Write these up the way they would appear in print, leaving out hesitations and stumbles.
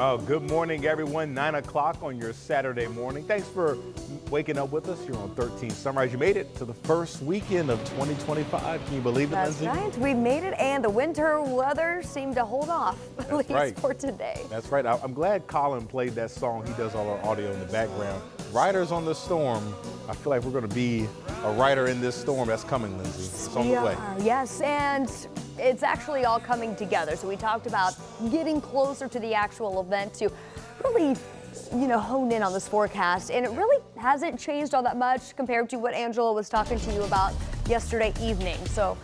Oh, good morning, everyone. 9 o'clock on your Saturday morning. Thanks for waking up with us here on 13 Sunrise. You made it to the first weekend of 2025. Can you believe it, That's Lindsay? right. We made it, and the winter weather seemed to hold off, at least for today. That's right. I'm glad Colin played that song. He does all our audio in the background. Riders on the storm. I feel like we're going to be a rider in this storm that's coming, Lindsay. It's on the way. Yes, and it's actually all coming together. So we talked about getting closer to the actual event to really, hone in on this forecast. And it really hasn't changed all that much compared to what Angela was talking to you about yesterday evening. So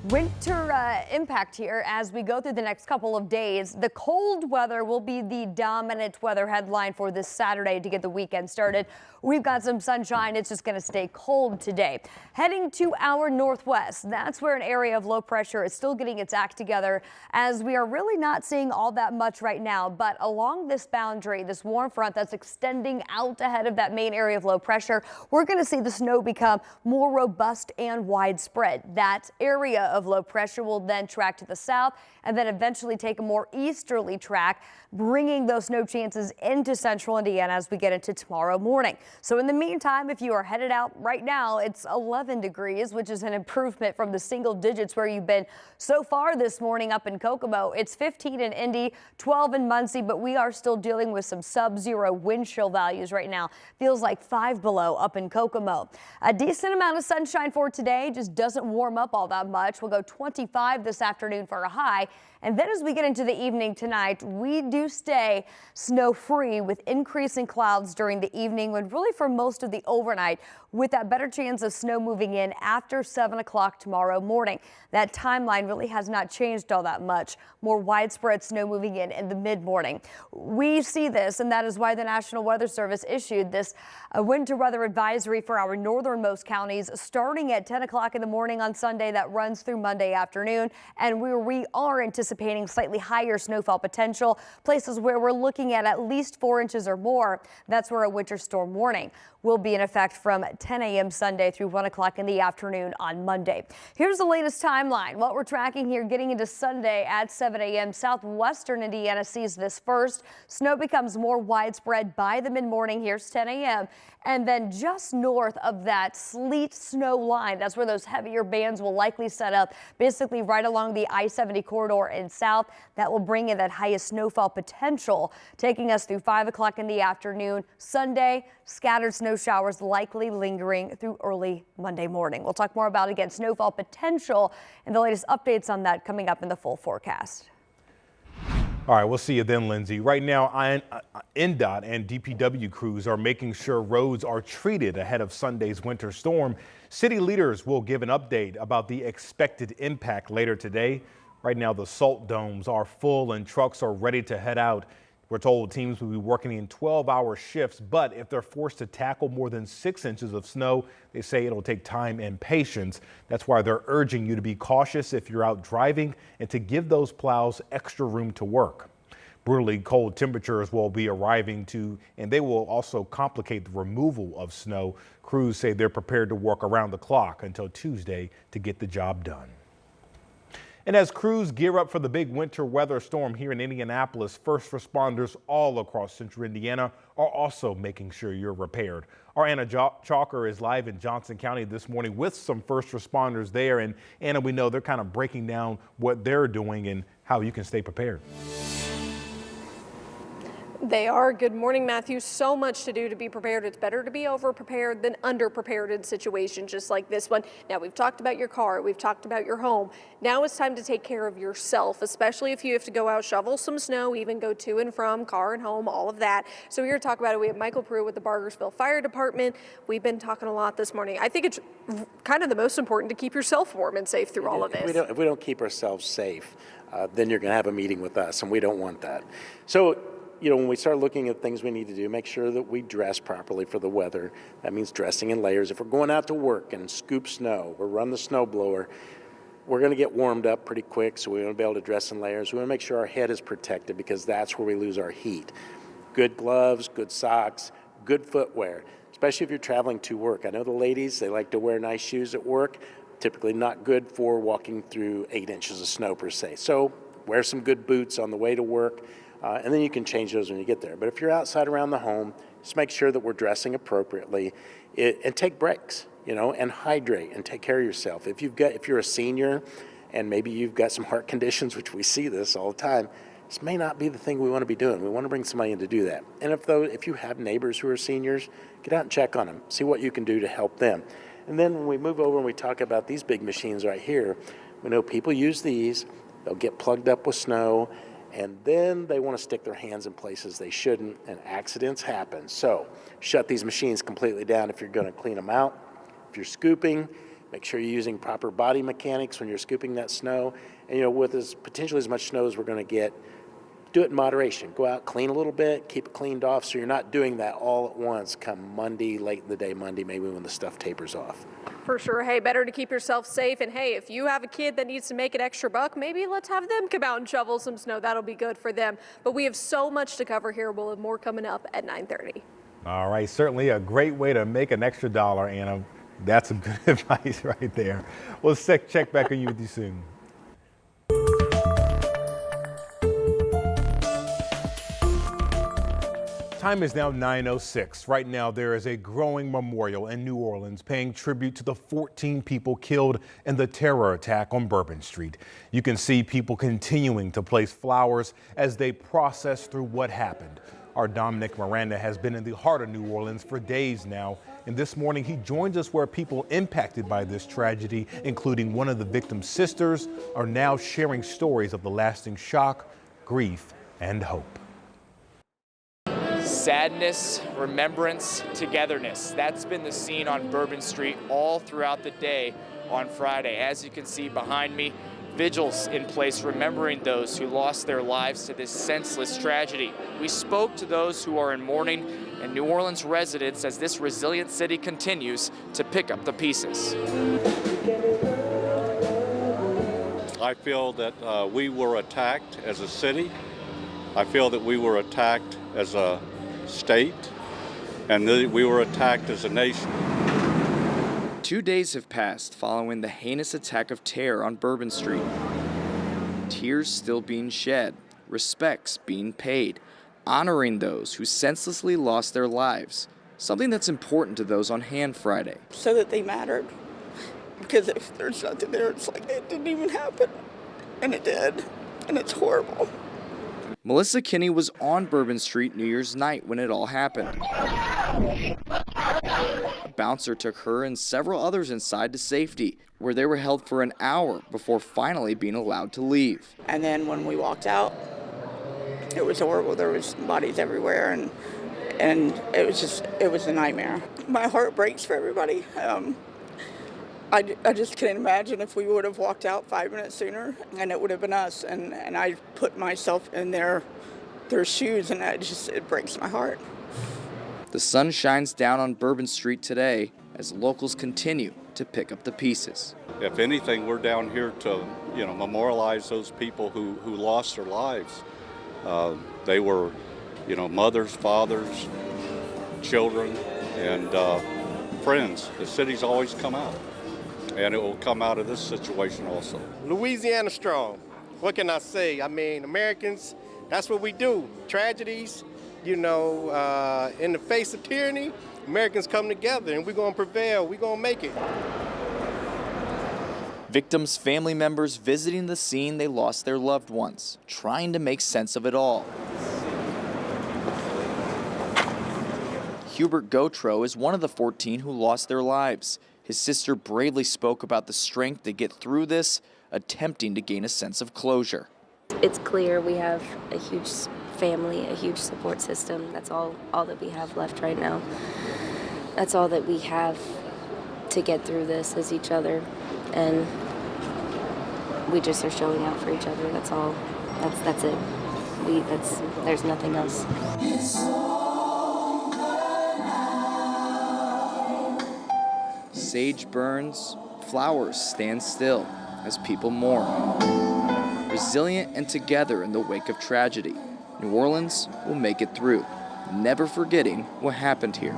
winter impact here as we go through the next couple of days. The cold weather will be the dominant weather headline for this Saturday to get the weekend started. We've got some sunshine. It's just going to stay cold today. Heading to our northwest, that's where an area of low pressure is still getting its act together, as we are really not seeing all that much right now. But along this boundary, this warm front that's extending out ahead of that main area of low pressure, we're going to see the snow become more robust and widespread. That area of low pressure will then track to the south and then eventually take a more easterly track, bringing those snow chances into central Indiana as we get into tomorrow morning. So in the meantime, if you are headed out right now, it's 11 degrees, which is an improvement from the single digits where you've been so far this morning up in Kokomo. It's 15 in Indy, 12 in Muncie, but we are still dealing with some sub-zero wind chill values right now. Feels like 5 below up in Kokomo. A decent amount of sunshine for today, just doesn't warm up all that much. We'll go 25 this afternoon for a high. And then as we get into the evening tonight, we do stay snow-free with increasing clouds during the evening and really for most of the overnight, with that better chance of snow moving in after 7 o'clock tomorrow morning. That timeline really has not changed all that much. More widespread snow moving in the mid-morning. We see this, and that is why the National Weather Service issued this winter weather advisory for our northernmost counties starting at 10 o'clock in the morning on Sunday. That runs through Monday afternoon, and we are anticipating slightly higher snowfall potential, places where we're looking at least 4 inches or more. That's where a winter storm warning will be in effect from 10 a.m. Sunday through 1 o'clock in the afternoon on Monday. Here's the latest timeline. What we're tracking here getting into Sunday at 7 a.m. Southwestern Indiana sees this first. Snow becomes more widespread by the mid-morning. Here's 10 a.m. And then just north of that sleet snow line, that's where those heavier bands will likely set up, basically right along the I-70 corridor in south. That will bring in that highest snowfall potential, taking us through 5 o'clock in the afternoon. Sunday, scattered snow showers likely lingering through early Monday morning. We'll talk more about, again, snowfall potential and the latest updates on that coming up in the full forecast. All right, we'll see you then, Lindsay. Right now, NDOT and DPW crews are making sure roads are treated ahead of Sunday's winter storm. City leaders will give an update about the expected impact later today. Right now, the salt domes are full and trucks are ready to head out. We're told teams will be working in 12-hour shifts, but if they're forced to tackle more than 6 inches of snow, they say it'll take time and patience. That's why they're urging you to be cautious if you're out driving and to give those plows extra room to work. Brutally cold temperatures will be arriving and they will also complicate the removal of snow. Crews say they're prepared to work around the clock until Tuesday to get the job done. And as crews gear up for the big winter weather storm here in Indianapolis, first responders all across central Indiana are also making sure you're prepared. Our Anna Chalker is live in Johnson County this morning with some first responders there. And Anna, we know they're kind of breaking down what they're doing and how you can stay prepared. They are. Good morning, Matthew. So much to do to be prepared. It's better to be over-prepared than under-prepared in situations just like this one. Now, we've talked about your car. We've talked about your home. Now it's time to take care of yourself, especially if you have to go out, shovel some snow, even go to and from car and home, all of that. So we're here to talk about it. We have Michael Pruitt with the Bargersville Fire Department. We've been talking a lot this morning. I think it's kind of the most important to keep yourself warm and safe through all of this. If we don't keep ourselves safe, then you're going to have a meeting with us, and we don't want that. So, when we start looking at things we need to do, make sure that we dress properly for the weather. That means dressing in layers. If we're going out to work and scoop snow or run the snow blower, we're going to get warmed up pretty quick, so we want to be able to dress in layers. We want to make sure our head is protected because that's where we lose our heat. Good gloves, good socks, good footwear, especially if you're traveling to work. I know the ladies, they like to wear nice shoes at work, typically not good for walking through 8 inches of snow per se. So wear some good boots on the way to work. and then you can change those when you get there. But if you're outside around the home, just make sure that we're dressing appropriately and take breaks, and hydrate and take care of yourself. If you're a senior and maybe you've got some heart conditions, which we see this all the time, this may not be the thing we want to be doing. We want to bring somebody in to do that. And if you have neighbors who are seniors, get out and check on them. See what you can do to help them. And then when we move over and we talk about these big machines right here, we know people use these. They'll get plugged up with snow, and then they want to stick their hands in places they shouldn't, and accidents happen. So shut these machines completely down if you're going to clean them out. If you're scooping, make sure you're using proper body mechanics when you're scooping that snow. And with potentially as much snow as we're going to get, do it in moderation. Go out, clean a little bit, keep it cleaned off so you're not doing that all at once come Monday, late in the day Monday, maybe when the stuff tapers off. For sure. Hey, better to keep yourself safe. And hey, if you have a kid that needs to make an extra buck, maybe let's have them come out and shovel some snow. That'll be good for them. But we have so much to cover here. We'll have more coming up at 9:30. All right, certainly a great way to make an extra dollar, Anna. That's some good advice right there. We'll check back on you with you soon. Time is now 9:06. Right now, there is a growing memorial in New Orleans paying tribute to the 14 people killed in the terror attack on Bourbon Street. You can see people continuing to place flowers as they process through what happened. Our Dominic Miranda has been in the heart of New Orleans for days now, and this morning he joins us where people impacted by this tragedy, including one of the victim's sisters, are now sharing stories of the lasting shock, grief, and hope. Sadness, remembrance, togetherness. That's been the scene on Bourbon Street all throughout the day on Friday. As you can see behind me, vigils in place remembering those who lost their lives to this senseless tragedy. We spoke to those who are in mourning and New Orleans residents as this resilient city continues to pick up the pieces. I feel that we were attacked as a city. I feel that we were attacked as a state, and we were attacked as a nation. 2 days have passed following the heinous attack of terror on Bourbon Street. Tears still being shed, respects being paid, honoring those who senselessly lost their lives, something that's important to those on hand Friday. So that they mattered, because if there's nothing there, it's like it didn't even happen, and it did, and it's horrible. Melissa Kinney was on Bourbon Street New Year's night when it all happened. A bouncer took her and several others inside to safety, where they were held for an hour before finally being allowed to leave. And then when we walked out, it was horrible. There was bodies everywhere, and it was a nightmare. My heart breaks for everybody. I just can't imagine if we would have walked out 5 minutes sooner and it would have been us. And I put myself in their shoes, and it breaks my heart. The sun shines down on Bourbon Street today as locals continue to pick up the pieces. If anything, we're down here to, memorialize those people who lost their lives. They were, mothers, fathers, children, and friends. The city's always come out, and it will come out of this situation also. Louisiana strong. What can I say? I mean, Americans, that's what we do. Tragedies, in the face of tyranny, Americans come together and we're going to prevail. We're going to make it. Victims' family members visiting the scene they lost their loved ones, trying to make sense of it all. Hubert Gautreaux is one of the 14 who lost their lives. His sister bravely spoke about the strength to get through this, attempting to gain a sense of closure. It's clear we have a huge family, a huge support system. That's all that we have left right now. That's all that we have to get through this is each other. And we just are showing out for each other. That's all. That's it. There's nothing else. Sage burns, flowers stand still as people mourn. Resilient and together in the wake of tragedy, New Orleans will make it through, never forgetting what happened here.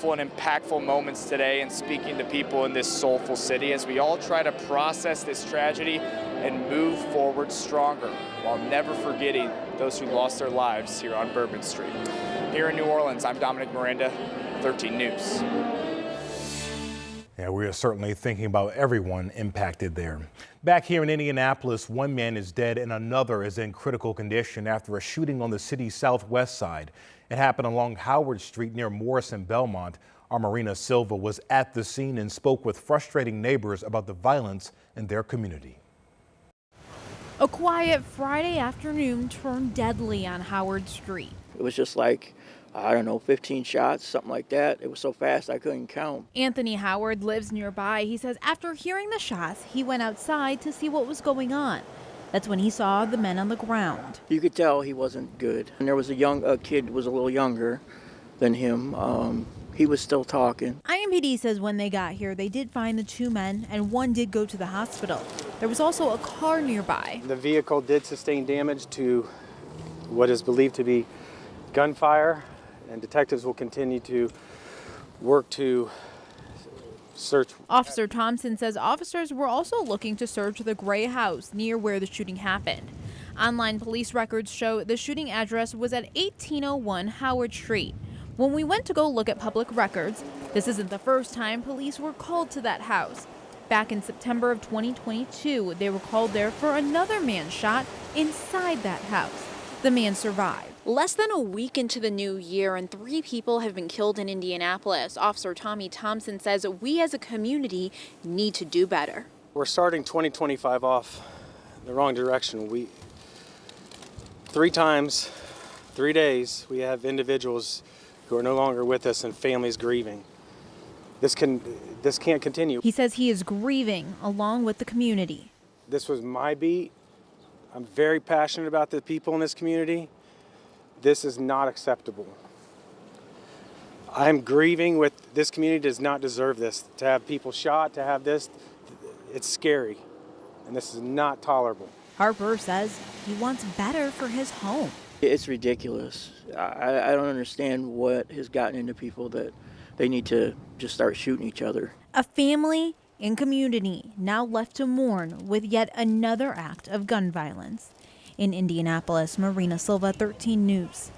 powerful and impactful moments today in speaking to people in this soulful city as we all try to process this tragedy and move forward stronger while never forgetting those who lost their lives here on Bourbon Street. Here in New Orleans, I'm Dominic Miranda, 13 News. Yeah, we are certainly thinking about everyone impacted there. Back here in Indianapolis, one man is dead and another is in critical condition after a shooting on the city's southwest side. It happened along Howard Street near Morris and Belmont. Our Marina Silva was at the scene and spoke with frustrating neighbors about the violence in their community. A quiet Friday afternoon turned deadly on Howard Street. It was just like, I don't know, 15 shots, something like that. It was so fast I couldn't count. Anthony Howard lives nearby. He says after hearing the shots, he went outside to see what was going on. That's when he saw the men on the ground. You could tell he wasn't good. And there was a kid who was a little younger than him. He was still talking. IMPD says when they got here, they did find the two men and one did go to the hospital. There was also a car nearby. The vehicle did sustain damage to what is believed to be gunfire, and detectives will continue to work to search. Officer Thompson says officers were also looking to search the gray house near where the shooting happened. Online police records show the shooting address was at 1801 Howard Street. When we went to go look at public records, this isn't the first time police were called to that house. Back in September of 2022, they were called there for another man shot inside that house. The man survived. Less than a week into the new year and 3 people have been killed in Indianapolis. Officer Tommy Thompson says we as a community need to do better. We're starting 2025 off the wrong direction. 3 times, 3 days, we have individuals who are no longer with us and families grieving. This can't continue. He says he is grieving along with the community. This was my beat. I'm very passionate about the people in this community. This is not acceptable. I'm grieving with this community does not deserve this. To have people shot, to have this, it's scary. And this is not tolerable. Harper says he wants better for his home. It's ridiculous. I don't understand what has gotten into people that they need to just start shooting each other. A family and community now left to mourn with yet another act of gun violence. In Indianapolis, Marina Silva, 13 News.